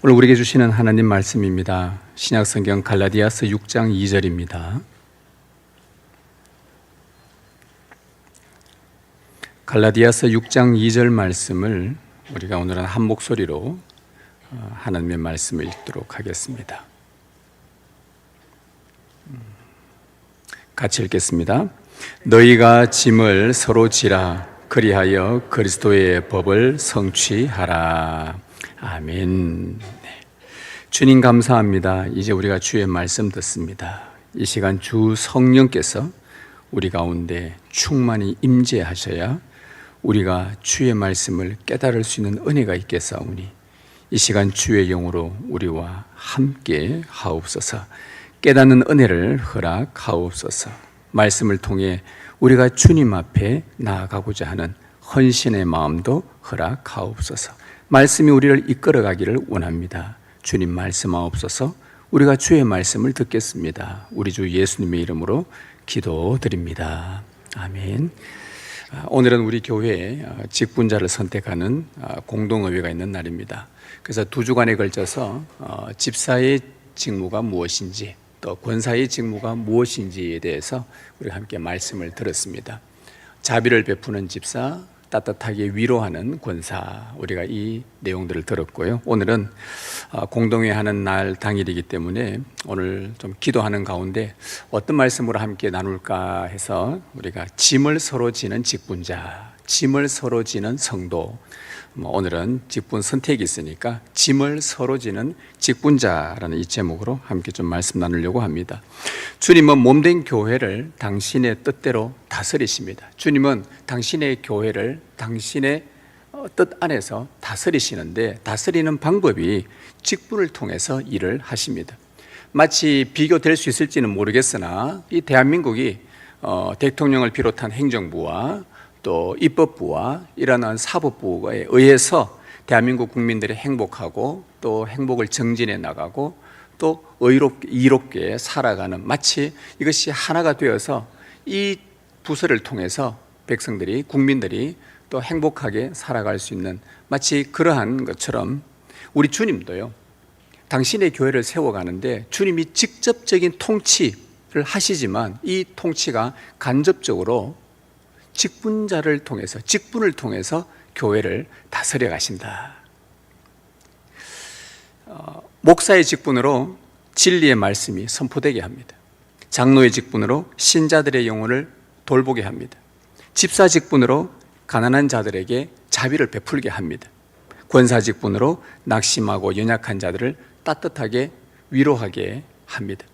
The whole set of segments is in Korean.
오늘 우리에게 주시는 하나님 말씀입니다. 신약성경 갈라디아서 6장 2절입니다. 갈라디아서 6장 2절 말씀을 우리가 오늘은 한 목소리로 하나님의 말씀을 읽도록 하겠습니다. 같이 읽겠습니다. 너희가 짐을 서로 지라 그리하여 그리스도의 법을 성취하라. 아멘. 네. 주님 감사합니다. 이제 우리가 주의 말씀 듣습니다. 이 시간 주 성령께서 우리 가운데 충만히 임재하셔야 우리가 주의 말씀을 깨달을 수 있는 은혜가 있겠사오니 이 시간 주의 영으로 우리와 함께 하옵소서. 깨닫는 은혜를 허락하옵소서. 말씀을 통해 우리가 주님 앞에 나아가고자 하는 헌신의 마음도 허락하옵소서. 말씀이 우리를 이끌어가기를 원합니다. 주님 말씀하옵소서. 우리가 주의 말씀을 듣겠습니다. 우리 주 예수님의 이름으로 기도드립니다. 아멘. 오늘은 우리 교회에 직분자를 선택하는 공동의회가 있는 날입니다. 그래서 두 주간에 걸쳐서 집사의 직무가 무엇인지 또 권사의 직무가 무엇인지에 대해서 우리가 함께 말씀을 들었습니다. 자비를 베푸는 집사, 따뜻하게 위로하는 권사, 우리가 이 내용들을 들었고요. 오늘은 공동회 하는 날 당일이기 때문에 오늘 좀 기도하는 가운데 어떤 말씀으로 함께 나눌까 해서 우리가 짐을 서로 지는 직분자, 짐을 서로 지는 성도, 오늘은 직분 선택이 있으니까 짐을 서로 지는 직분자라는 이 제목으로 함께 좀 말씀 나누려고 합니다. 주님은 몸된 교회를 당신의 뜻대로 다스리십니다. 주님은 당신의 교회를 당신의 뜻 안에서 다스리시는데 다스리는 방법이 직분을 통해서 일을 하십니다. 마치 비교될 수 있을지는 모르겠으나 이 대한민국이 대통령을 비롯한 행정부와 또 입법부와 이러한 사법부에 의해서 대한민국 국민들이 행복하고 또 행복을 정진해 나가고 또 이롭게 살아가는, 마치 이것이 하나가 되어서 이 부서를 통해서 백성들이, 국민들이 또 행복하게 살아갈 수 있는 마치 그러한 것처럼 우리 주님도요, 당신의 교회를 세워가는데 주님이 직접적인 통치를 하시지만 이 통치가 간접적으로 직분자를 통해서, 직분을 통해서 교회를 다스려 가신다. 목사의 직분으로 진리의 말씀이 선포되게 합니다. 장로의 직분으로 신자들의 영혼을 돌보게 합니다. 집사 직분으로 가난한 자들에게 자비를 베풀게 합니다. 권사 직분으로 낙심하고 연약한 자들을 따뜻하게 위로하게 합니다.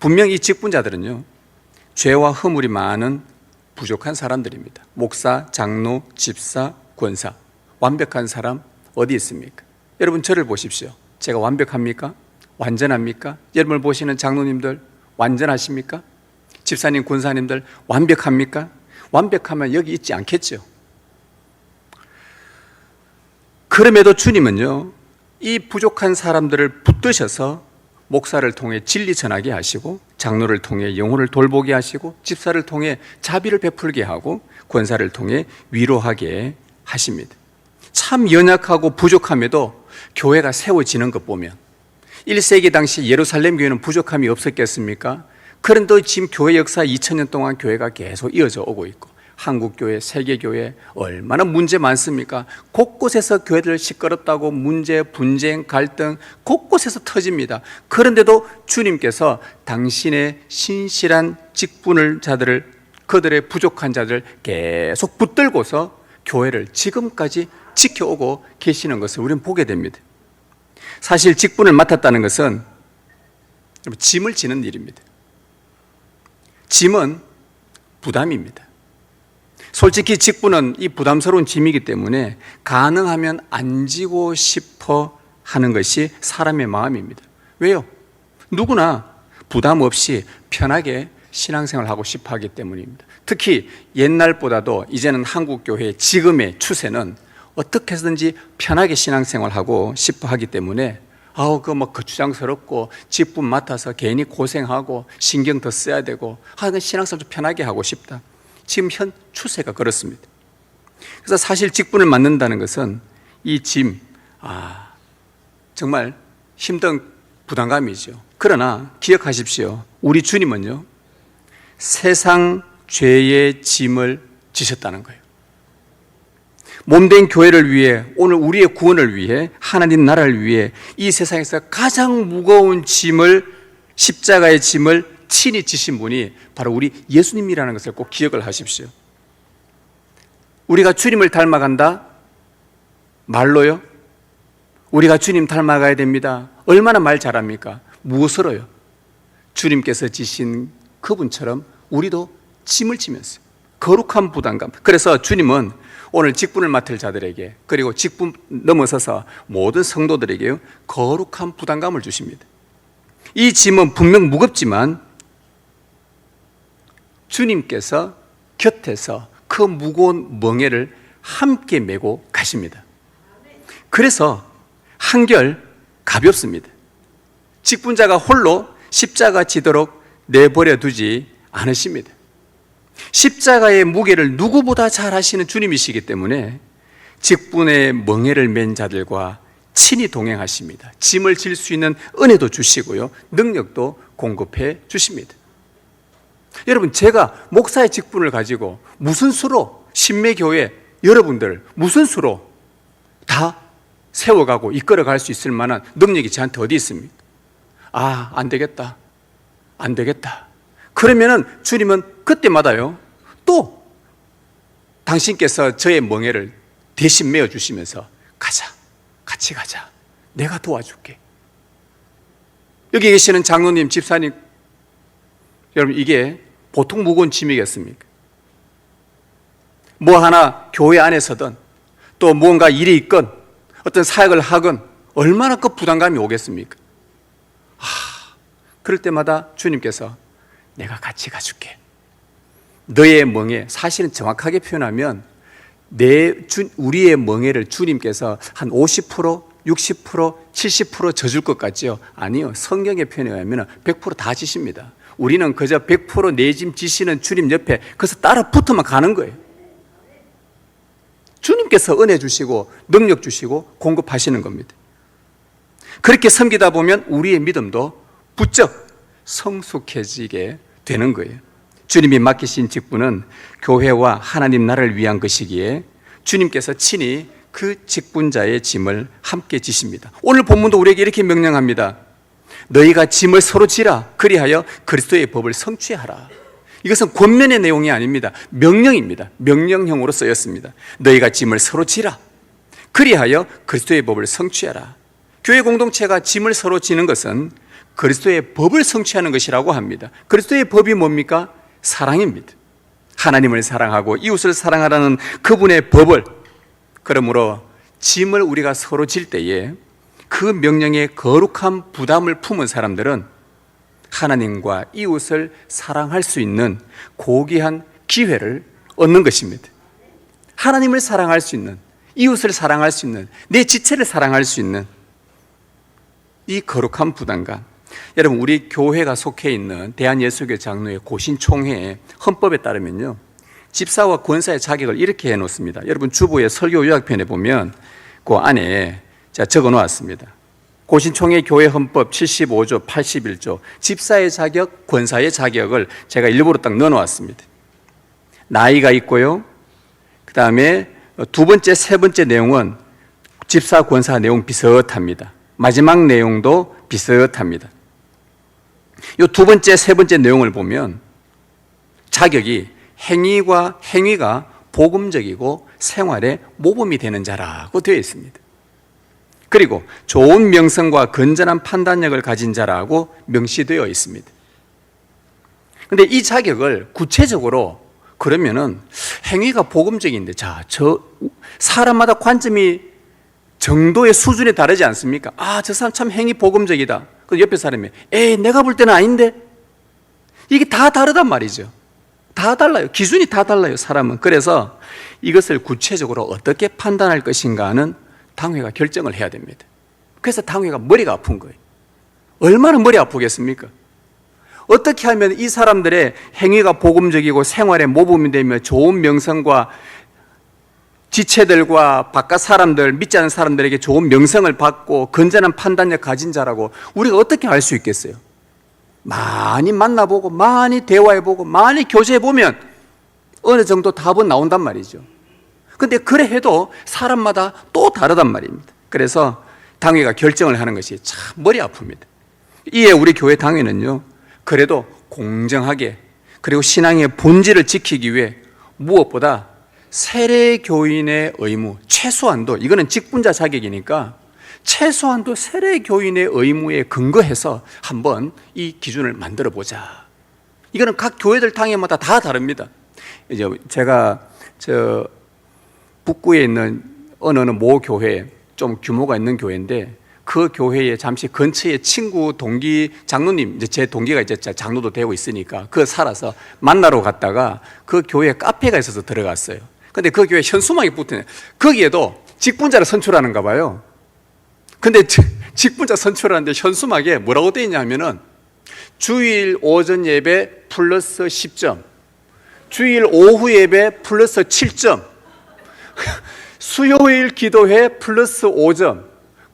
분명히 이 직분자들은요, 죄와 허물이 많은 부족한 사람들입니다. 목사, 장로, 집사, 권사, 완벽한 사람 어디 있습니까? 여러분 저를 보십시오. 제가 완벽합니까? 완전합니까? 여러분을 보시는 장로님들 완전하십니까? 집사님, 권사님들 완벽합니까? 완벽하면 여기 있지 않겠죠. 그럼에도 주님은요, 이 부족한 사람들을 붙드셔서 목사를 통해 진리 전하게 하시고, 장로를 통해 영혼을 돌보게 하시고, 집사를 통해 자비를 베풀게 하고, 권사를 통해 위로하게 하십니다. 참 연약하고 부족함에도 교회가 세워지는 것 보면 1세기 당시 예루살렘 교회는 부족함이 없었겠습니까? 그런데 지금 교회 역사 2000년 동안 교회가 계속 이어져 오고 있고, 한국교회, 세계교회 얼마나 문제 많습니까? 곳곳에서 교회들 시끄럽다고 문제, 분쟁, 갈등 곳곳에서 터집니다. 그런데도 주님께서 당신의 신실한 직분을 자들을, 그들의 부족한 자들을 계속 붙들고서 교회를 지금까지 지켜오고 계시는 것을 우리는 보게 됩니다. 사실 직분을 맡았다는 것은 짐을 지는 일입니다. 짐은 부담입니다. 솔직히 직분은 이 부담스러운 짐이기 때문에 가능하면 안 지고 싶어 하는 것이 사람의 마음입니다. 왜요? 누구나 부담 없이 편하게 신앙생활을 하고 싶어 하기 때문입니다. 특히 옛날보다도 이제는 한국교회의 지금의 추세는 어떻게 해서든지 편하게 신앙생활하고 싶어 하기 때문에 거추장스럽고 직분 맡아서 괜히 고생하고 신경 더 써야 되고 하여간 신앙생활 좀 편하게 하고 싶다. 지금 현 추세가 그렇습니다. 그래서 사실 직분을 맡는다는 것은 이 짐, 정말 힘든 부담감이죠. 그러나 기억하십시오. 우리 주님은요, 세상 죄의 짐을 지셨다는 거예요. 몸된 교회를 위해, 오늘 우리의 구원을 위해, 하나님 나라를 위해 이 세상에서 가장 무거운 짐을, 십자가의 짐을 친히 지신 분이 바로 우리 예수님이라는 것을 꼭 기억을 하십시오. 우리가 주님을 닮아간다? 말로요? 우리가 주님 닮아가야 됩니다. 얼마나 말 잘합니까? 무엇으로요? 주님께서 지신 그분처럼 우리도 짐을 지면서 거룩한 부담감. 그래서 주님은 오늘 직분을 맡을 자들에게, 그리고 직분 넘어서서 모든 성도들에게 거룩한 부담감을 주십니다. 이 짐은 분명 무겁지만 주님께서 곁에서 그 무거운 멍에를 함께 메고 가십니다. 그래서 한결 가볍습니다. 직분자가 홀로 십자가 지도록 내버려 두지 않으십니다. 십자가의 무게를 누구보다 잘 하시는 주님이시기 때문에 직분의 멍에를 맨 자들과 친히 동행하십니다. 짐을 질 수 있는 은혜도 주시고요, 능력도 공급해 주십니다. 여러분, 제가 목사의 직분을 가지고 무슨 수로 신매교회 여러분들 무슨 수로 다 세워가고 이끌어갈 수 있을 만한 능력이 저한테 어디 있습니까? 아, 안 되겠다. 안 되겠다. 그러면은 주님은 그때마다요, 또 당신께서 저의 멍에를 대신 메어주시면서 가자, 같이 가자, 내가 도와줄게. 여기 계시는 장로님, 집사님, 여러분, 이게 보통 무거운 짐이겠습니까? 뭐 하나 교회 안에서든 또 무언가 일이 있건 어떤 사역을 하건 얼마나 그 부담감이 오겠습니까? 그럴 때마다 주님께서 내가 같이 가줄게. 너의 멍에, 사실은 정확하게 표현하면 우리의 멍에를 주님께서 한 50%, 60%, 70% 져줄 것 같지요? 아니요. 성경의 표현에 의하면 100% 다 지십니다. 우리는 그저 100% 내 짐 지시는 주님 옆에 그래서 따라 붙어만 가는 거예요. 주님께서 은혜 주시고 능력 주시고 공급하시는 겁니다. 그렇게 섬기다 보면 우리의 믿음도 부쩍 성숙해지게 되는 거예요. 주님이 맡기신 직분은 교회와 하나님 나라를 위한 것이기에 주님께서 친히 그 직분자의 짐을 함께 지십니다. 오늘 본문도 우리에게 이렇게 명령합니다. 너희가 짐을 서로 지라. 그리하여 그리스도의 법을 성취하라. 이것은 권면의 내용이 아닙니다. 명령입니다. 명령형으로 쓰였습니다. 너희가 짐을 서로 지라. 그리하여 그리스도의 법을 성취하라. 교회 공동체가 짐을 서로 지는 것은 그리스도의 법을 성취하는 것이라고 합니다. 그리스도의 법이 뭡니까? 사랑입니다. 하나님을 사랑하고 이웃을 사랑하라는 그분의 법을, 그러므로 짐을 우리가 서로 질 때에 그 명령에 거룩한 부담을 품은 사람들은 하나님과 이웃을 사랑할 수 있는 고귀한 기회를 얻는 것입니다. 하나님을 사랑할 수 있는, 이웃을 사랑할 수 있는, 내 지체를 사랑할 수 있는 이 거룩한 부담감. 여러분, 우리 교회가 속해 있는 대한예수교 장로회 고신총회의 헌법에 따르면요, 집사와 권사의 자격을 이렇게 해놓습니다. 여러분, 주보의 설교 요약편에 보면 그 안에 적어 놓았습니다. 고신총회 교회 헌법 75조, 81조, 집사의 자격, 권사의 자격을 제가 일부러 딱 넣어 놓았습니다. 나이가 있고요, 그 다음에 두 번째, 세 번째 내용은 집사, 권사 내용 비슷합니다. 마지막 내용도 비슷합니다. 이 두 번째, 세 번째 내용을 보면 자격이 행위가 복음적이고 생활에 모범이 되는 자라고 되어 있습니다. 그리고 좋은 명성과 건전한 판단력을 가진 자라고 명시되어 있습니다. 그런데 이 자격을 구체적으로 그러면은 행위가 복음적인데, 저 사람마다 관점이 정도의 수준이 다르지 않습니까? 저 사람 참 행위 복음적이다. 그 옆에 사람이 내가 볼 때는 아닌데, 이게 다 다르단 말이죠. 다 달라요. 기준이 다 달라요, 사람은. 그래서 이것을 구체적으로 어떻게 판단할 것인가는 당회가 결정을 해야 됩니다. 그래서 당회가 머리가 아픈 거예요. 얼마나 머리 아프겠습니까? 어떻게 하면 이 사람들의 행위가 복음적이고 생활에 모범이 되며 좋은 명성과 지체들과 바깥 사람들, 믿지 않는 사람들에게 좋은 명성을 받고 건전한 판단력 가진 자라고 우리가 어떻게 알 수 있겠어요? 많이 만나보고 많이 대화해보고 많이 교제해보면 어느 정도 답은 나온단 말이죠. 근데 그래 해도 사람마다 또 다르단 말입니다. 그래서 당회가 결정을 하는 것이 참 머리 아픕니다. 이에 우리 교회 당회는요, 그래도 공정하게 그리고 신앙의 본질을 지키기 위해 무엇보다 세례교인의 의무, 최소한도, 이거는 직분자 자격이니까 최소한도 세례교인의 의무에 근거해서 한번 이 기준을 만들어 보자. 이거는 각 교회들 당회마다 다 다릅니다. 이제 제가 북구에 있는 어느 모 교회, 좀 규모가 있는 교회인데 그 교회에 잠시 근처에 친구 동기 장로님, 이제 제 동기가 이제 장로도 되고 있으니까 그 살아서 만나러 갔다가 그 교회에 카페가 있어서 들어갔어요. 근데 그 교회 현수막이 붙으네. 거기에도 직분자를 선출하는가 봐요. 근데 직분자 선출하는데 현수막에 뭐라고 되어 있냐면은 주일 오전 예배 플러스 10점, 주일 오후 예배 플러스 7점, 수요일 기도회 플러스 5점,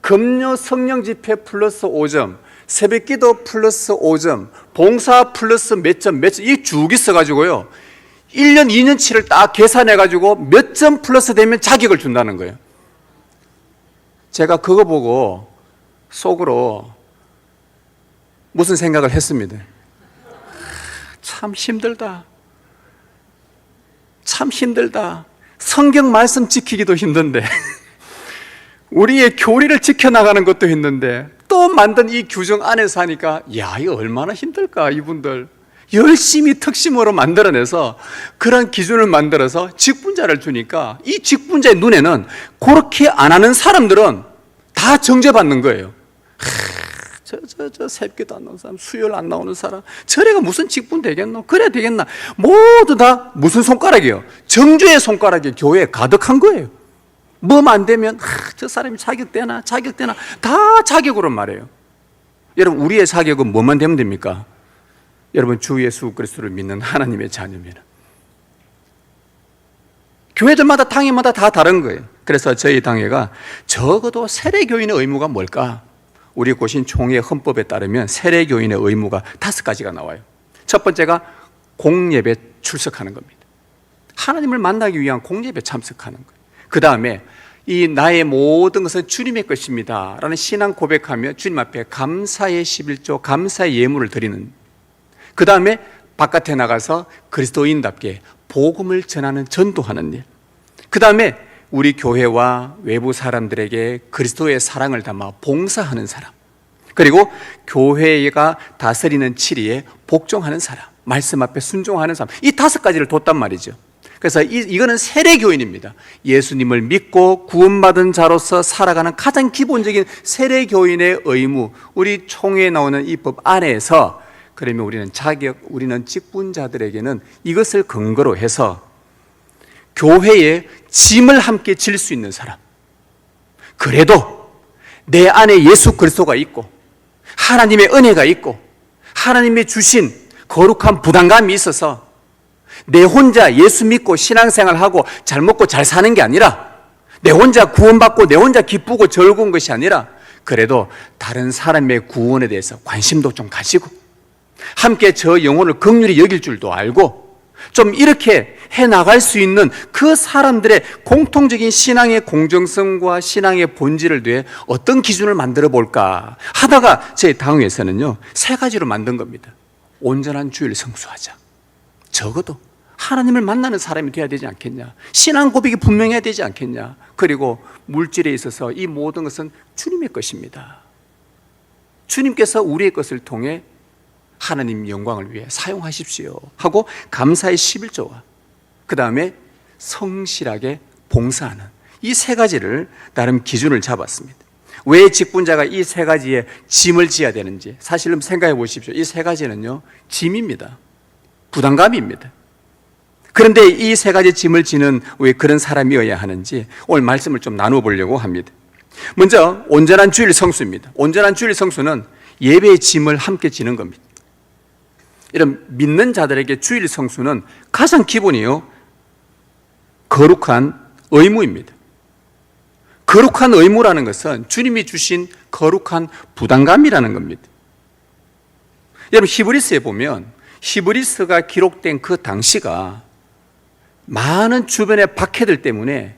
금요 성령 집회 플러스 5점, 새벽 기도 플러스 5점, 봉사 플러스 몇 점, 이 쭉 있어가지고요, 1년, 2년치를 딱 계산해가지고 몇 점 플러스 되면 자격을 준다는 거예요. 제가 그거 보고 속으로 무슨 생각을 했습니다. 참 힘들다. 참 힘들다. 성경 말씀 지키기도 힘든데 우리의 교리를 지켜나가는 것도 힘든데 또 만든 이 규정 안에서 하니까 야, 이거 얼마나 힘들까. 이분들 열심히 특심으로 만들어내서 그런 기준을 만들어서 직분자를 주니까 이 직분자의 눈에는 그렇게 안 하는 사람들은 다 정죄받는 거예요. 저 새벽기도 안 나오는 사람, 수요일 안 나오는 사람, 저래가 무슨 직분 되겠노? 그래 되겠나? 모두 다 무슨 손가락이에요? 정죄의 손가락이 교회에 가득한 거예요. 뭐만 안 되면 저 사람이 자격되나 다 자격으로 말해요. 여러분, 우리의 자격은 뭐만 되면 됩니까? 여러분, 주 예수 그리스도를 믿는 하나님의 자녀면 교회들마다 당회마다 다 다른 거예요. 그래서 저희 당회가 적어도 세례교인의 의무가 뭘까? 우리 고신 총회 헌법에 따르면 세례교인의 의무가 5가지가 나와요. 첫 번째가 공예배 출석하는 겁니다. 하나님을 만나기 위한 공예배 참석하는 거예요. 그 다음에 이 나의 모든 것은 주님의 것입니다 라는 신앙 고백하며 주님 앞에 감사의 11조, 감사의 예물을 드리는, 그 다음에 바깥에 나가서 그리스도인답게 복음을 전하는, 전도하는 일, 그 다음에 우리 교회와 외부 사람들에게 그리스도의 사랑을 담아 봉사하는 사람, 그리고 교회가 다스리는 치리에 복종하는 사람, 말씀 앞에 순종하는 사람, 이 5가지를 뒀단 말이죠. 그래서 이거는 세례교인입니다. 예수님을 믿고 구원받은 자로서 살아가는 가장 기본적인 세례교인의 의무, 우리 총회에 나오는 이 법 안에서 그러면 우리는 직분자들에게는 이것을 근거로 해서 교회에 짐을 함께 질 수 있는 사람, 그래도 내 안에 예수 그리스도가 있고 하나님의 은혜가 있고 하나님의 주신 거룩한 부담감이 있어서 내 혼자 예수 믿고 신앙생활하고 잘 먹고 잘 사는 게 아니라, 내 혼자 구원받고 내 혼자 기쁘고 즐거운 것이 아니라, 그래도 다른 사람의 구원에 대해서 관심도 좀 가지고 함께 저 영혼을 긍휼히 여길 줄도 알고 좀 이렇게 해나갈 수 있는 그 사람들의 공통적인 신앙의 공정성과 신앙의 본질을 위해 어떤 기준을 만들어 볼까 하다가 제 당회에서는요 3가지로 만든 겁니다. 온전한 주일 성수하자. 적어도 하나님을 만나는 사람이 돼야 되지 않겠냐, 신앙 고백이 분명해야 되지 않겠냐, 그리고 물질에 있어서 이 모든 것은 주님의 것입니다. 주님께서 우리의 것을 통해 하나님 영광을 위해 사용하십시오 하고 감사의 11조와 그 다음에 성실하게 봉사하는 이 3가지를 나름 기준을 잡았습니다. 왜 직분자가 이 3가지에 짐을 지어야 되는지 사실은 생각해 보십시오. 이 3가지는요 짐입니다. 부담감입니다. 그런데 이 3가지 짐을 지는 왜 그런 사람이어야 하는지 오늘 말씀을 좀 나누어 보려고 합니다. 먼저 온전한 주일 성수입니다. 온전한 주일 성수는 예배의 짐을 함께 지는 겁니다. 이런 믿는 자들에게 주일 성수는 가장 기본이요 거룩한 의무입니다. 거룩한 의무라는 것은 주님이 주신 거룩한 부담감이라는 겁니다. 여러분, 히브리서에 보면 히브리서가 기록된 그 당시가 많은 주변의 박해들 때문에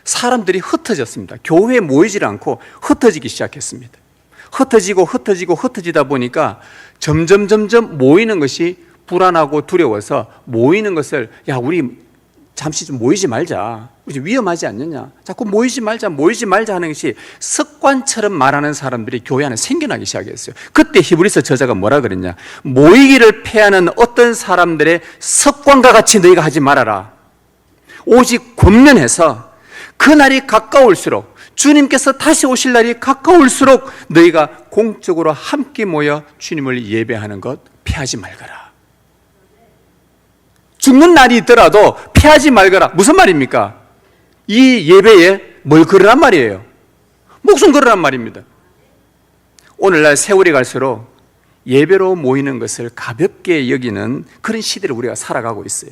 사람들이 흩어졌습니다. 교회에 모이질 않고 흩어지기 시작했습니다. 흩어지다 보니까 점점 모이는 것이 불안하고 두려워서 모이는 것을, 야, 우리 잠시 좀 모이지 말자, 우리 위험하지 않느냐, 자꾸 모이지 말자 하는 것이 습관처럼 말하는 사람들이 교회 안에 생겨나기 시작했어요. 그때 히브리서 저자가 뭐라 그랬냐, 모이기를 패하는 어떤 사람들의 습관과 같이 너희가 하지 말아라. 오직 권면해서 그날이 가까울수록, 주님께서 다시 오실 날이 가까울수록 너희가 공적으로 함께 모여 주님을 예배하는 것 피하지 말거라. 죽는 날이 있더라도 피하지 말거라. 무슨 말입니까? 이 예배에 뭘 걸으란 말이에요? 목숨 걸으란 말입니다. 오늘날 세월이 갈수록 예배로 모이는 것을 가볍게 여기는 그런 시대를 우리가 살아가고 있어요.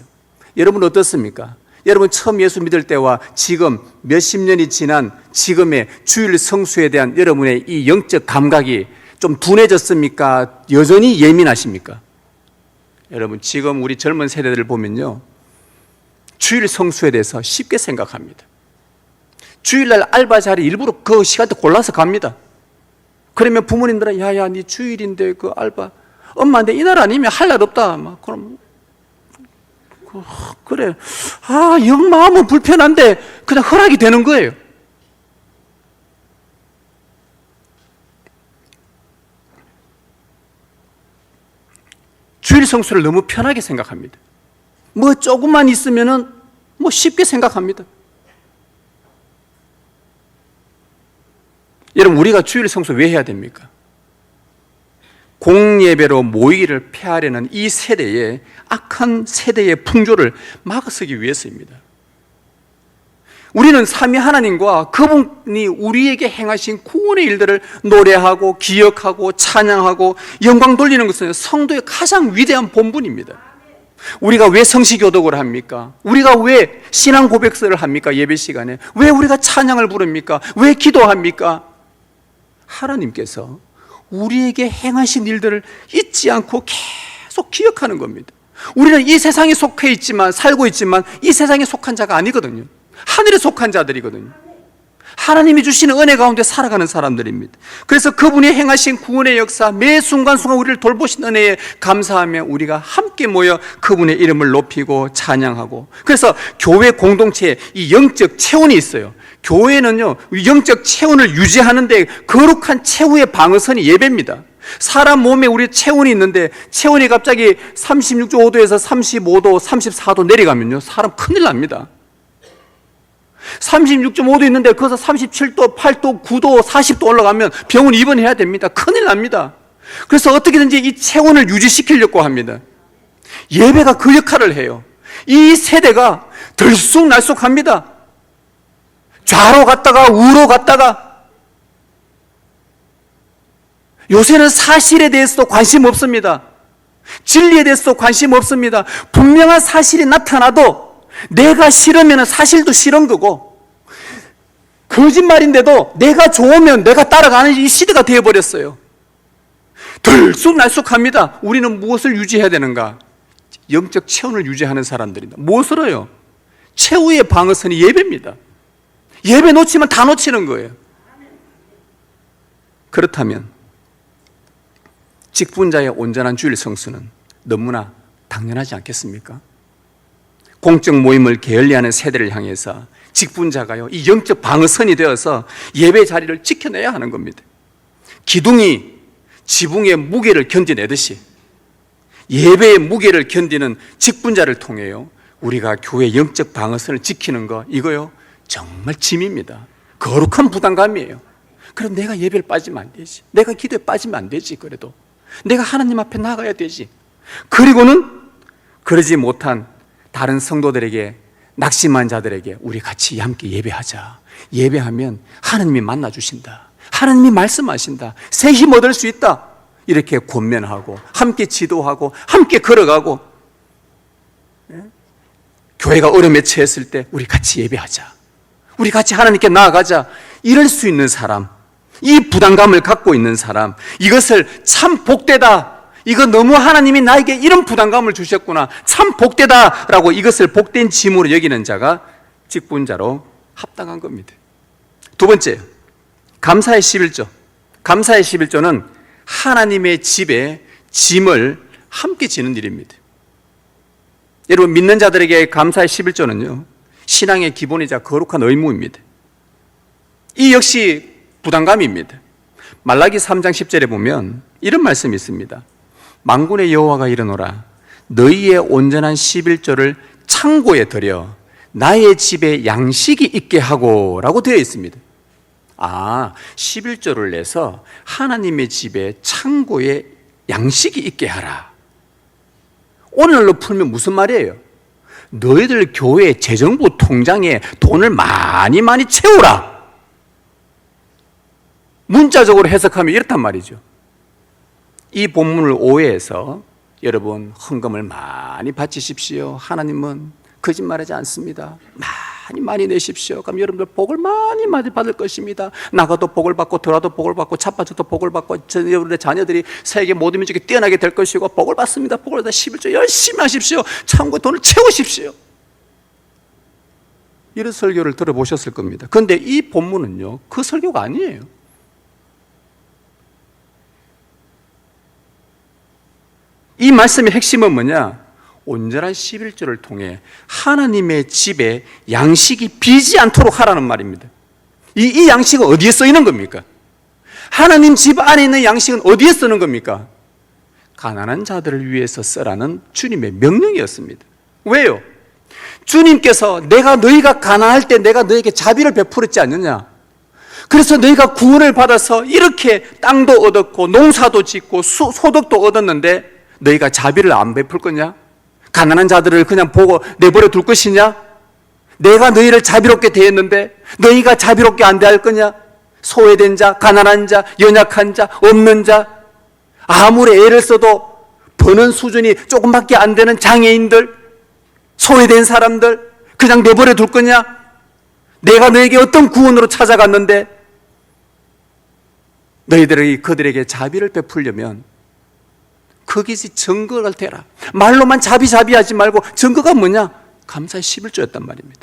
여러분 어떻습니까? 여러분 처음 예수 믿을 때와 지금 몇십 년이 지난 지금의 주일 성수에 대한 여러분의 이 영적 감각이 좀 둔해졌습니까? 여전히 예민하십니까? 여러분, 지금 우리 젊은 세대들을 보면요, 주일 성수에 대해서 쉽게 생각합니다. 주일날 알바 자리 일부러 그 시간대 골라서 갑니다. 그러면 부모님들은, 야야, 네 주일인데 그 알바, 엄마한테 이날 아니면 할 날 없다. 막 그럼 그래, 영 마음은 불편한데 그냥 허락이 되는 거예요. 주일 성수를 너무 편하게 생각합니다. 뭐 조금만 있으면은 뭐 쉽게 생각합니다. 여러분, 우리가 주일 성수 왜 해야 됩니까? 공예배로 모이기를 피하려는 이 세대의 악한 세대의 풍조를 막아서기 위해서입니다. 우리는 삼위 하나님과 그분이 우리에게 행하신 구원의 일들을 노래하고 기억하고 찬양하고 영광 돌리는 것은 성도의 가장 위대한 본분입니다. 우리가 왜 성시교독을 합니까? 우리가 왜 신앙 고백서를 합니까? 예배 시간에 왜 우리가 찬양을 부릅니까? 왜 기도합니까? 하나님께서 우리에게 행하신 일들을 잊지 않고 계속 기억하는 겁니다. 우리는 이 세상에 속해 있지만, 살고 있지만 이 세상에 속한 자가 아니거든요. 하늘에 속한 자들이거든요. 하나님이 주시는 은혜 가운데 살아가는 사람들입니다. 그래서 그분이 행하신 구원의 역사, 매 순간순간 우리를 돌보신 은혜에 감사하며 우리가 함께 모여 그분의 이름을 높이고 찬양하고, 그래서 교회 공동체에 이 영적 체온이 있어요. 교회는요, 영적 체온을 유지하는데 거룩한 최후의 방어선이 예배입니다. 사람 몸에 우리 체온이 있는데 체온이 갑자기 36.5도에서 35도, 34도 내려가면요, 사람 큰일 납니다. 36.5도 있는데 거기서 37도, 8도, 9도, 40도 올라가면 병원 입원해야 됩니다. 큰일 납니다. 그래서 어떻게든지 이 체온을 유지시키려고 합니다. 예배가 그 역할을 해요. 이 세대가 들쑥날쑥합니다. 좌로 갔다가 우로 갔다가, 요새는 사실에 대해서도 관심 없습니다. 진리에 대해서도 관심 없습니다. 분명한 사실이 나타나도 내가 싫으면 사실도 싫은 거고, 거짓말인데도 내가 좋으면 내가 따라가는 이 시대가 되어버렸어요. 들쑥날쑥합니다. 우리는 무엇을 유지해야 되는가? 영적 체온을 유지하는 사람들입니다. 무엇으로요? 최후의 방어선이 예배입니다. 예배 놓치면 다 놓치는 거예요. 그렇다면 직분자의 온전한 주일 성수는 너무나 당연하지 않겠습니까? 공적 모임을 게을리하는 세대를 향해서 직분자가요, 이 영적 방어선이 되어서 예배 자리를 지켜내야 하는 겁니다. 기둥이 지붕의 무게를 견뎌내듯이 예배의 무게를 견디는 직분자를 통해요, 우리가 교회 영적 방어선을 지키는 거, 이거요 정말 짐입니다. 거룩한 부담감이에요. 그럼 내가 예배를 빠지면 안 되지, 내가 기도에 빠지면 안 되지, 그래도 내가 하나님 앞에 나가야 되지. 그리고는 그러지 못한 다른 성도들에게, 낙심한 자들에게 우리 같이 함께 예배하자. 예배하면 하나님이 만나주신다, 하나님이 말씀하신다, 새 힘 얻을 수 있다, 이렇게 권면하고 함께 지도하고 함께 걸어가고, 교회가 어려움에 처했을 때 우리 같이 예배하자. 우리 같이 하나님께 나아가자. 이럴 수 있는 사람, 이 부담감을 갖고 있는 사람, 이것을 참 복되다, 이거 너무 하나님이 나에게 이런 부담감을 주셨구나, 참 복되다라고 이것을 복된 짐으로 여기는 자가 직분자로 합당한 겁니다. 두 번째, 감사의 11조. 감사의 11조는 하나님의 집에 짐을 함께 지는 일입니다. 여러분, 믿는 자들에게 감사의 11조는요, 신앙의 기본이자 거룩한 의무입니다. 이 역시 부담감입니다. 말라기 3장 10절에 보면 이런 말씀이 있습니다. 만군의 여호와가 이르노라, 너희의 온전한 11조를 창고에 들여 나의 집에 양식이 있게 하고 라고 되어 있습니다. 11조를 내서 하나님의 집에 창고에 양식이 있게 하라. 오늘날로 풀면 무슨 말이에요? 너희들 교회 재정부 통장에 돈을 많이 채우라. 문자적으로 해석하면 이렇단 말이죠. 이 본문을 오해해서 여러분, 헌금을 많이 바치십시오, 하나님은 거짓말하지 않습니다, 많이 내십시오, 그럼 여러분들 복을 많이 받을 것입니다, 나가도 복을 받고 들어와도 복을 받고 자빠져도 복을 받고 여러분의 자녀들이 세계 모든 민족에 뛰어나게 될 것이고 복을 받습니다, 복을 받아 11조 열심히 하십시오, 창고에 돈을 채우십시오. 이런 설교를 들어보셨을 겁니다. 그런데 이 본문은요, 그 설교가 아니에요. 이 말씀의 핵심은 뭐냐? 온전한 11조를 통해 하나님의 집에 양식이 비지 않도록 하라는 말입니다. 이 양식은 어디에 쓰이는 겁니까? 하나님 집 안에 있는 양식은 어디에 쓰는 겁니까? 가난한 자들을 위해서 쓰라는 주님의 명령이었습니다. 왜요? 주님께서 너희가 가난할 때 내가 너에게 자비를 베풀었지 않느냐? 그래서 너희가 구원을 받아서 이렇게 땅도 얻었고 농사도 짓고 소득도 얻었는데 너희가 자비를 안 베풀 거냐? 가난한 자들을 그냥 보고 내버려 둘 것이냐? 내가 너희를 자비롭게 대했는데 너희가 자비롭게 안 대할 거냐? 소외된 자, 가난한 자, 연약한 자, 없는 자, 아무리 애를 써도 버는 수준이 조금밖에 안 되는 장애인들, 소외된 사람들 그냥 내버려 둘 거냐? 내가 너에게 어떤 구원으로 찾아갔는데 너희들이 그들에게 자비를 베풀려면 거기서 증거를 대라. 말로만 자비하지 말고 증거가 뭐냐? 감사의 11조였단 말입니다.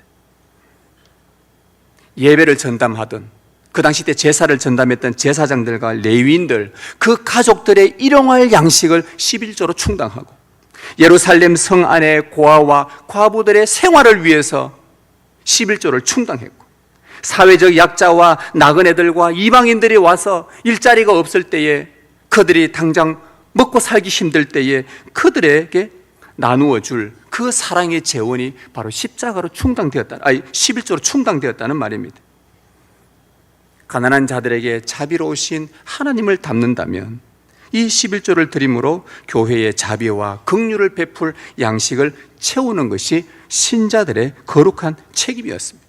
예배를 전담하던, 그 당시 때 제사를 전담했던 제사장들과 레위인들, 그 가족들의 일용할 양식을 11조로 충당하고, 예루살렘 성 안의 고아와 과부들의 생활을 위해서 11조를 충당했고, 사회적 약자와 나그네들과 이방인들이 와서 일자리가 없을 때에, 그들이 당장 먹고 살기 힘들 때에 그들에게 나누어 줄 그 사랑의 재원이 바로 십자가로 11조로 충당되었다는 말입니다. 가난한 자들에게 자비로우신 하나님을 닮는다면 이 11조를 드림으로 교회의 자비와 긍휼을 베풀 양식을 채우는 것이 신자들의 거룩한 책임이었습니다.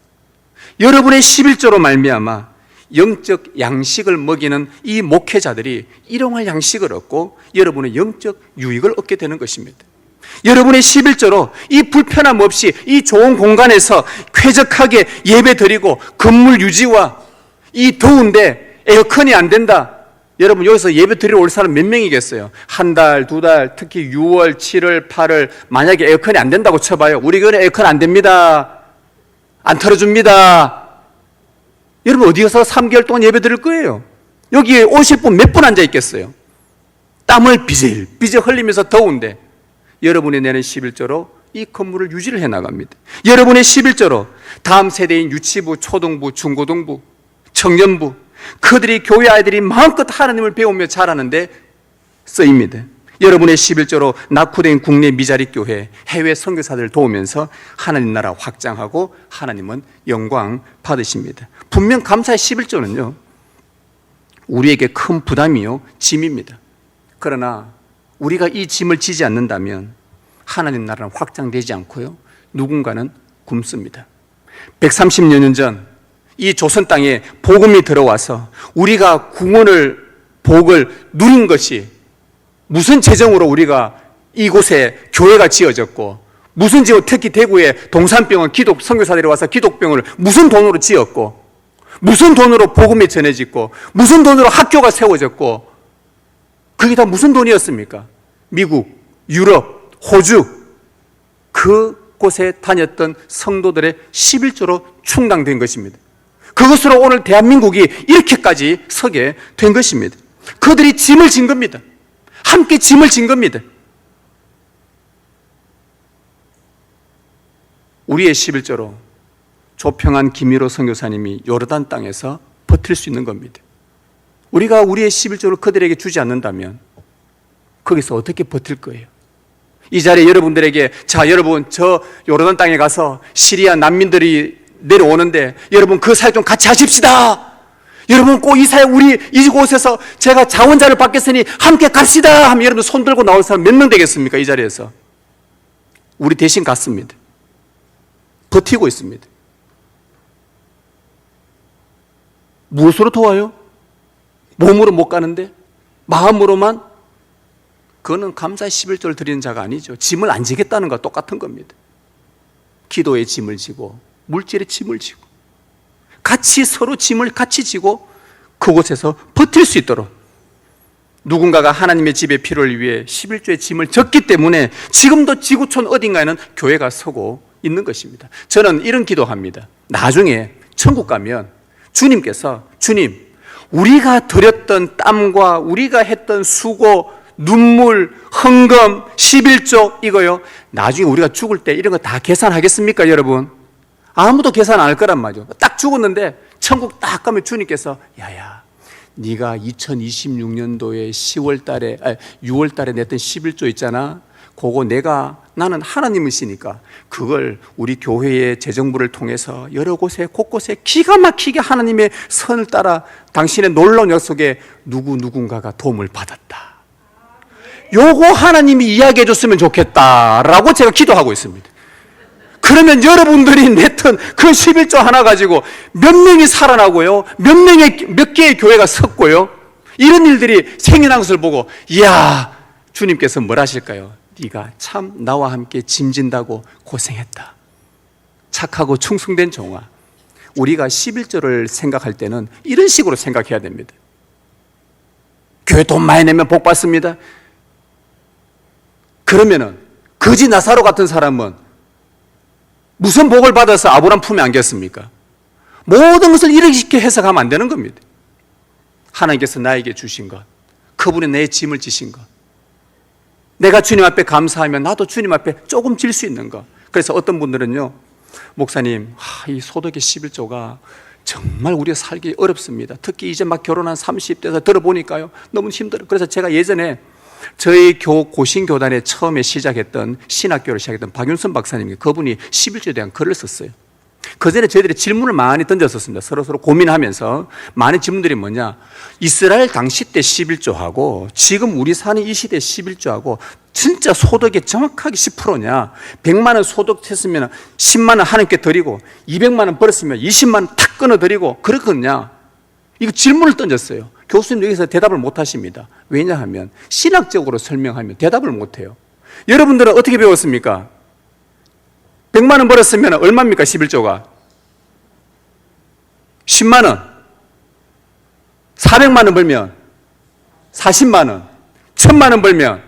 여러분의 11조로 말미암아 영적 양식을 먹이는 이 목회자들이 일용할 양식을 얻고 여러분의 영적 유익을 얻게 되는 것입니다. 여러분의 11조로 이 불편함 없이 이 좋은 공간에서 쾌적하게 예배드리고 건물 유지와 이 더운데 에어컨이 안 된다. 여러분, 여기서 예배드리러 올 사람 몇 명이겠어요? 한 달, 두 달, 특히 6월, 7월, 8월 만약에 에어컨이 안 된다고 쳐봐요. 우리 교회는 에어컨 안 됩니다. 안 틀어줍니다. 여러분, 어디 가서 3개월 동안 예배 드릴 거예요? 여기에 오실 분 몇 분 앉아 있겠어요? 땀을 비질비질 흘리면서 더운데 여러분이 내는 11조로 이 건물을 유지를 해나갑니다. 여러분의 11조로 다음 세대인 유치부, 초등부, 중고등부, 청년부, 그들이 교회 아이들이 마음껏 하나님을 배우며 자라는데 쓰입니다. 여러분의 11조로 낙후된 국내 미자립 교회, 해외 선교사들을 도우면서 하나님 나라 확장하고 하나님은 영광 받으십니다. 분명 감사의 11조는요, 우리에게 큰 부담이요, 짐입니다. 그러나 우리가 이 짐을 지지 않는다면 하나님 나라는 확장되지 않고요, 누군가는 굶습니다. 130여 년 전 이 조선 땅에 복음이 들어와서 우리가 구원을, 복을 누린 것이 무슨 재정으로 우리가 이곳에 교회가 지어졌고 무슨 지역, 특히 대구에 동산병원 기독 선교사들이 와서 기독병원을 무슨 돈으로 지었고, 무슨 돈으로 복음이 전해졌고, 무슨 돈으로 학교가 세워졌고, 그게 다 무슨 돈이었습니까? 미국, 유럽, 호주, 그곳에 다녔던 성도들의 11조로 충당된 것입니다. 그것으로 오늘 대한민국이 이렇게까지 서게 된 것입니다. 그들이 짐을 진 겁니다. 함께 짐을 진 겁니다. 우리의 11조로 조평한 김일호 선교사님이 요르단 땅에서 버틸 수 있는 겁니다. 우리가 우리의 11조를 그들에게 주지 않는다면 거기서 어떻게 버틸 거예요? 이 자리에 여러분들에게, 자, 여러분, 저 요르단 땅에 가서 시리아 난민들이 내려오는데 여러분 그 사역 좀 같이 하십시다. 여러분 꼭 이 사역 우리 이곳에서 제가 자원자를 받겠으니 함께 갑시다 하면 여러분 손 들고 나올 사람 몇 명 되겠습니까? 이 자리에서. 우리 대신 갔습니다. 버티고 있습니다. 무엇으로 도와요? 몸으로 못 가는데 마음으로만? 그거는 감사 11조를 드리는 자가 아니죠. 짐을 안 지겠다는 것과 똑같은 겁니다. 기도의 짐을 지고 물질의 짐을 지고 같이 서로 짐을 같이 지고 그곳에서 버틸 수 있도록, 누군가가 하나님의 집의 필요를 위해 11조의 짐을 졌기 때문에 지금도 지구촌 어딘가에는 교회가 서고 있는 것입니다. 저는 이런 기도합니다. 나중에 천국 가면 주님께서, 주님, 우리가 들였던 땀과 우리가 했던 수고, 눈물, 헌금, 11조 이거요, 나중에 우리가 죽을 때 이런 거 다 계산하겠습니까, 여러분? 아무도 계산 안 할 거란 말이죠. 딱 죽었는데 천국 딱 가면 주님께서, 야야, 네가 2026년도에 6월 달에 냈던 11조 있잖아, 그거 나는 하나님이시니까 그걸 우리 교회의 재정부를 통해서 여러 곳에 곳곳에 기가 막히게 하나님의 선을 따라 당신의 놀라운 약속에 누군가가 도움을 받았다, 요거 하나님이 이야기해 줬으면 좋겠다라고 제가 기도하고 있습니다. 그러면 여러분들이 냈던 그 11조 하나 가지고 몇 명이 살아나고요, 몇 개의 교회가 섰고요, 이런 일들이 생겨난 것을 보고, 이야, 주님께서 뭘 하실까요? 네가 참 나와 함께 짐진다고 고생했다, 착하고 충성된 종아. 우리가 11조를 생각할 때는 이런 식으로 생각해야 됩니다. 교회 돈 많이 내면 복 받습니다. 그러면은 거지 나사로 같은 사람은 무슨 복을 받아서 아브람 품에 안겼습니까? 모든 것을 이렇게 해석하면 안 되는 겁니다. 하나님께서 나에게 주신 것, 그분이 내 짐을 지신 것, 내가 주님 앞에 감사하면 나도 주님 앞에 조금 질 수 있는 것. 그래서 어떤 분들은요, 목사님, 이 소득의 11조가 정말 우리가 살기 어렵습니다. 특히 이제 막 결혼한 30대에서 들어보니까요, 너무 힘들어요. 그래서 제가 예전에 저희 고신교단에 처음에 시작했던 신학교를 시작했던 박윤선 박사님이, 그분이 11조에 대한 글을 썼어요. 그 전에 저희들이 질문을 많이 던졌었습니다. 서로 고민하면서. 많은 질문들이 뭐냐, 이스라엘 당시 때 11조하고 지금 우리 사는 이 시대 11조하고 진짜 소득이 정확하게 10%냐, 100만 원 소득했으면 10만 원 하나님께 드리고 200만 원 벌었으면 20만 원 탁 끊어드리고 그렇거든요. 이거 질문을 던졌어요. 교수님 여기서 대답을 못 하십니다. 왜냐하면 신학적으로 설명하면 대답을 못 해요. 여러분들은 어떻게 배웠습니까? 100만 원 벌었으면 얼마입니까? 11조가 10만 원, 400만 원 벌면 40만 원, 1000만 원 벌면,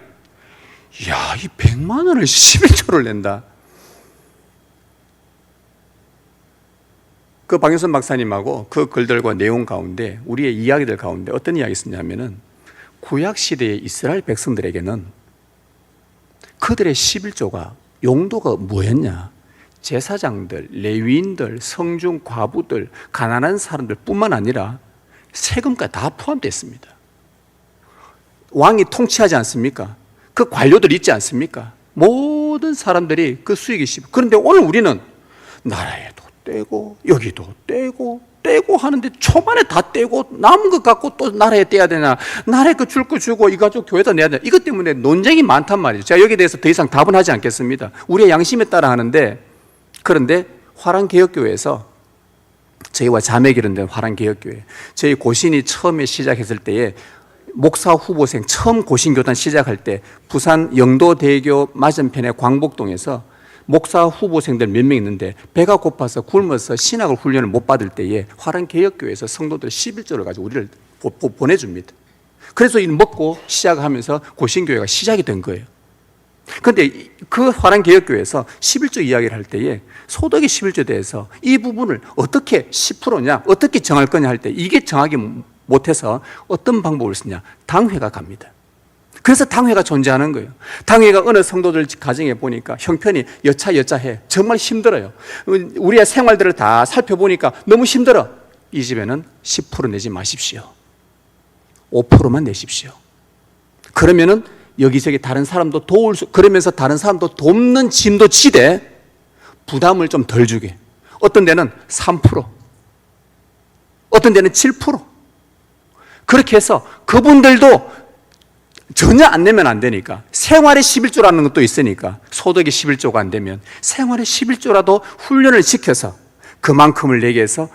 이야, 이 100만 원을 11조를 낸다. 그 박윤선 박사님하고 그 글들과 내용 가운데, 우리의 이야기들 가운데 어떤 이야기 쓰냐면은, 구약시대의 이스라엘 백성들에게는 그들의 11조가 용도가 뭐였냐, 제사장들, 레위인들, 성중 과부들, 가난한 사람들 뿐만 아니라 세금까지 다 포함됐습니다. 왕이 통치하지 않습니까? 그 관료들 있지 않습니까? 모든 사람들이 그 수익이 10. 그런데 오늘 우리는 나라에도 떼고 여기도 떼고 하는데 초반에 다 떼고 남은 것 갖고 또 나라에 떼야 되나, 나라에 그 줄 거 주고 이 가지고 교회에다 내야 되나, 이것 때문에 논쟁이 많단 말이죠. 제가 여기에 대해서 더 이상 답은 하지 않겠습니다. 우리의 양심에 따라 하는데, 그런데 화랑개혁교회에서, 저희와 자매기른된 화랑개혁교회, 저희 고신이 처음에 시작했을 때에 목사 후보생 처음 고신교단 시작할 때 부산 영도대교 맞은편의 광복동에서 목사 후보생들 몇 명 있는데 배가 고파서 굶어서 신학을 훈련을 못 받을 때에 화랑개혁교회에서 성도들 11조를 가지고 우리를 보내줍니다. 그래서 이 먹고 시작하면서 고신교회가 시작이 된 거예요. 그런데 그 화랑개혁교회에서 11조 이야기를 할 때에 소득의 11조에 대해서 이 부분을 어떻게 10%냐 어떻게 정할 거냐 할 때 이게 정하기 못해서 어떤 방법을 쓰냐, 당회가 갑니다. 그래서 당회가 존재하는 거예요. 당회가 어느 성도들 가정에 보니까 형편이 여차여차해. 정말 힘들어요. 우리의 생활들을 다 살펴보니까 너무 힘들어. 이 집에는 10% 내지 마십시오. 5%만 내십시오. 그러면은 여기저기 다른 사람도 그러면서 다른 사람도 돕는 짐도 지되 부담을 좀 덜 주게. 어떤 데는 3%, 어떤 데는 7%. 그렇게 해서 그분들도 전혀 안 내면 안 되니까 생활의 11조라는 것도 있으니까 소득이 11조가 안 되면 생활의 11조라도 훈련을 시켜서 그만큼을 내게 해서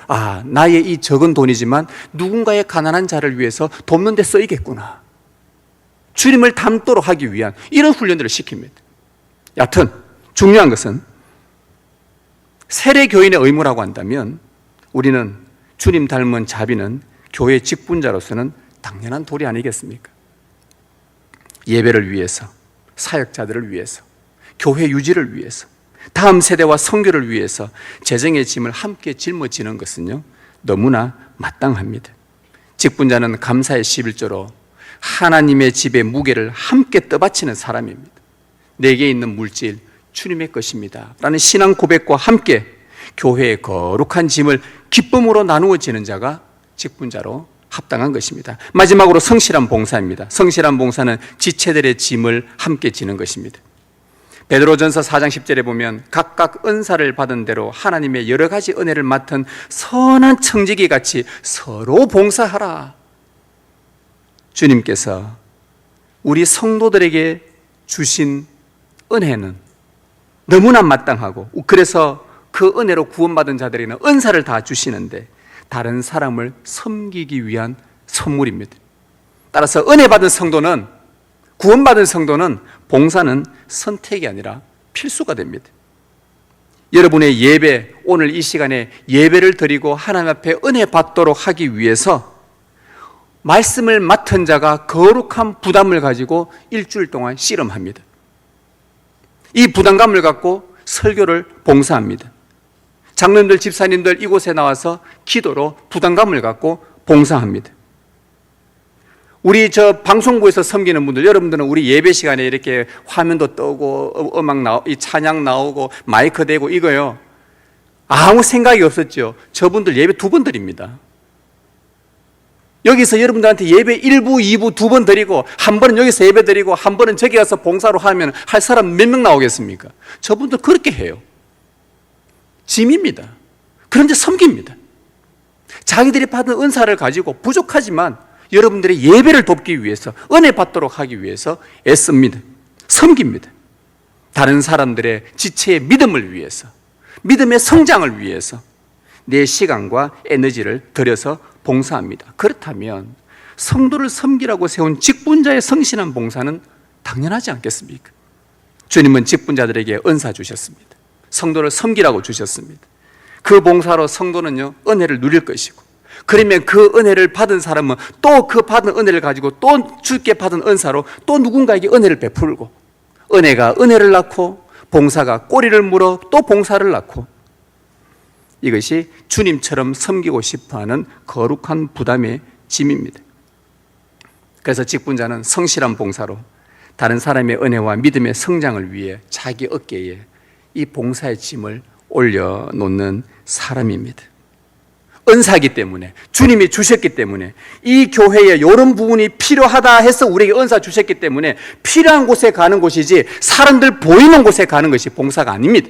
나의 이 적은 돈이지만 누군가의 가난한 자를 위해서 돕는 데 쓰이겠구나. 주님을 닮도록 하기 위한 이런 훈련들을 시킵니다. 여하튼 중요한 것은 세례교인의 의무라고 한다면 우리는 주님 닮은 자비는 교회 직분자로서는 당연한 도리 아니겠습니까? 예배를 위해서, 사역자들을 위해서, 교회 유지를 위해서, 다음 세대와 선교를 위해서 재정의 짐을 함께 짊어지는 것은요 너무나 마땅합니다. 직분자는 감사의 11조로 하나님의 집의 무게를 함께 떠받치는 사람입니다. 내게 있는 물질 주님의 것입니다 라는 신앙 고백과 함께 교회의 거룩한 짐을 기쁨으로 나누어지는 자가 직분자로 합당한 것입니다. 마지막으로 성실한 봉사입니다. 성실한 봉사는 지체들의 짐을 함께 지는 것입니다. 베드로전서 4장 10절에 보면 각각 은사를 받은 대로 하나님의 여러 가지 은혜를 맡은 선한 청지기 같이 서로 봉사하라. 주님께서 우리 성도들에게 주신 은혜는 너무나 마땅하고 그래서 그 은혜로 구원받은 자들에게는 은사를 다 주시는데 다른 사람을 섬기기 위한 선물입니다. 따라서 은혜 받은 성도는, 구원받은 성도는 봉사는 선택이 아니라 필수가 됩니다. 여러분의 예배, 오늘 이 시간에 예배를 드리고 하나님 앞에 은혜 받도록 하기 위해서 말씀을 맡은 자가 거룩한 부담을 가지고 일주일 동안 씨름합니다. 이 부담감을 갖고 설교를 봉사합니다. 장로님들, 집사님들 이곳에 나와서 기도로 부담감을 갖고 봉사합니다. 우리 방송부에서 섬기는 분들, 여러분들은 우리 예배 시간에 이렇게 화면도 뜨고 음악 이 찬양 나오고 마이크 대고 이거요 아무 생각이 없었죠. 저분들 예배 2번 드립니다. 여기서 여러분들한테 예배 1부, 2부 2번 드리고 한 번은 여기서 예배 드리고 한 번은 저기 가서 봉사로 하면 할 사람 몇 명 나오겠습니까? 저분들 그렇게 해요. 짐입니다. 그런데 섬깁니다. 자기들이 받은 은사를 가지고 부족하지만 여러분들의 예배를 돕기 위해서, 은혜 받도록 하기 위해서 애씁니다. 섬깁니다. 다른 사람들의 지체의 믿음을 위해서, 믿음의 성장을 위해서 내 시간과 에너지를 들여서 봉사합니다. 그렇다면 성도를 섬기라고 세운 직분자의 성실한 봉사는 당연하지 않겠습니까? 주님은 직분자들에게 은사 주셨습니다. 성도를 섬기라고 주셨습니다. 그 봉사로 성도는요 은혜를 누릴 것이고, 그러면 그 은혜를 받은 사람은 또 그 받은 은혜를 가지고 또 주께 받은 은사로 또 누군가에게 은혜를 베풀고, 은혜가 은혜를 낳고 봉사가 꼬리를 물어 또 봉사를 낳고, 이것이 주님처럼 섬기고 싶어하는 거룩한 부담의 짐입니다. 그래서 직분자는 성실한 봉사로 다른 사람의 은혜와 믿음의 성장을 위해 자기 어깨에 이 봉사의 짐을 올려놓는 사람입니다. 은사이기 때문에, 주님이 주셨기 때문에, 이 교회에 이런 부분이 필요하다 해서 우리에게 은사 주셨기 때문에 필요한 곳에 가는 곳이지 사람들 보이는 곳에 가는 것이 봉사가 아닙니다.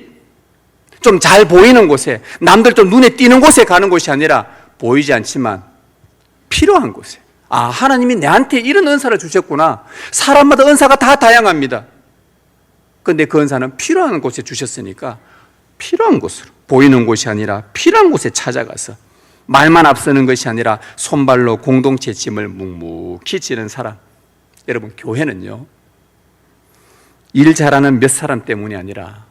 좀 잘 보이는 곳에, 남들 좀 눈에 띄는 곳에 가는 곳이 아니라 보이지 않지만 필요한 곳에, 하나님이 내한테 이런 은사를 주셨구나. 사람마다 은사가 다 다양합니다. 그런데 그 은사는 필요한 곳에 주셨으니까 필요한 곳으로, 보이는 곳이 아니라 필요한 곳에 찾아가서 말만 앞서는 것이 아니라 손발로 공동체 짐을 묵묵히 지는 사람. 여러분, 교회는요 일 잘하는 몇 사람 때문이 아니라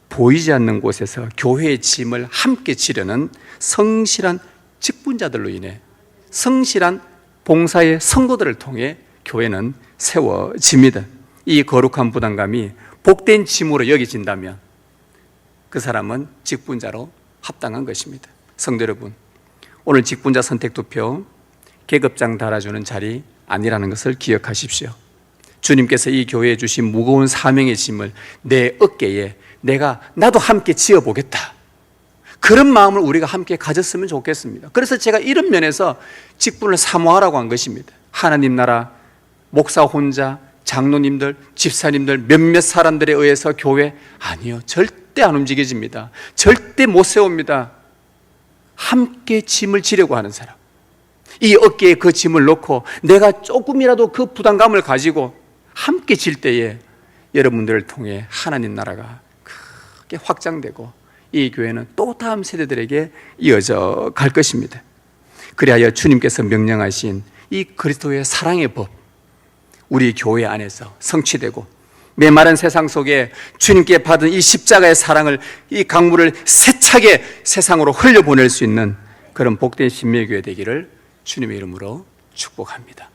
보이지 않는 곳에서 교회의 짐을 함께 지려는 성실한 직분자들로 인해 성실한 봉사의 성도들을 통해 교회는 세워집니다. 이 거룩한 부담감이 복된 짐으로 여겨진다면 그 사람은 직분자로 합당한 것입니다. 성도 여러분, 오늘 직분자 선택 투표 계급장 달아주는 자리 아니라는 것을 기억하십시오. 주님께서 이 교회에 주신 무거운 사명의 짐을 내 어깨에 나도 함께 지어보겠다, 그런 마음을 우리가 함께 가졌으면 좋겠습니다. 그래서 제가 이런 면에서 직분을 사모하라고 한 것입니다. 하나님 나라, 목사 혼자, 장로님들, 집사님들, 몇몇 사람들에 의해서 교회, 아니요, 절대 안 움직여집니다. 절대 못 세웁니다. 함께 짐을 지려고 하는 사람, 이 어깨에 그 짐을 놓고 내가 조금이라도 그 부담감을 가지고 함께 질 때에 여러분들을 통해 하나님 나라가 크게 확장되고 이 교회는 또 다음 세대들에게 이어져 갈 것입니다. 그리하여 주님께서 명령하신 이 그리스도의 사랑의 법, 우리 교회 안에서 성취되고 메마른 세상 속에 주님께 받은 이 십자가의 사랑을, 이 강물을 세차게 세상으로 흘려보낼 수 있는 그런 복된 신명교회 되기를 주님의 이름으로 축복합니다.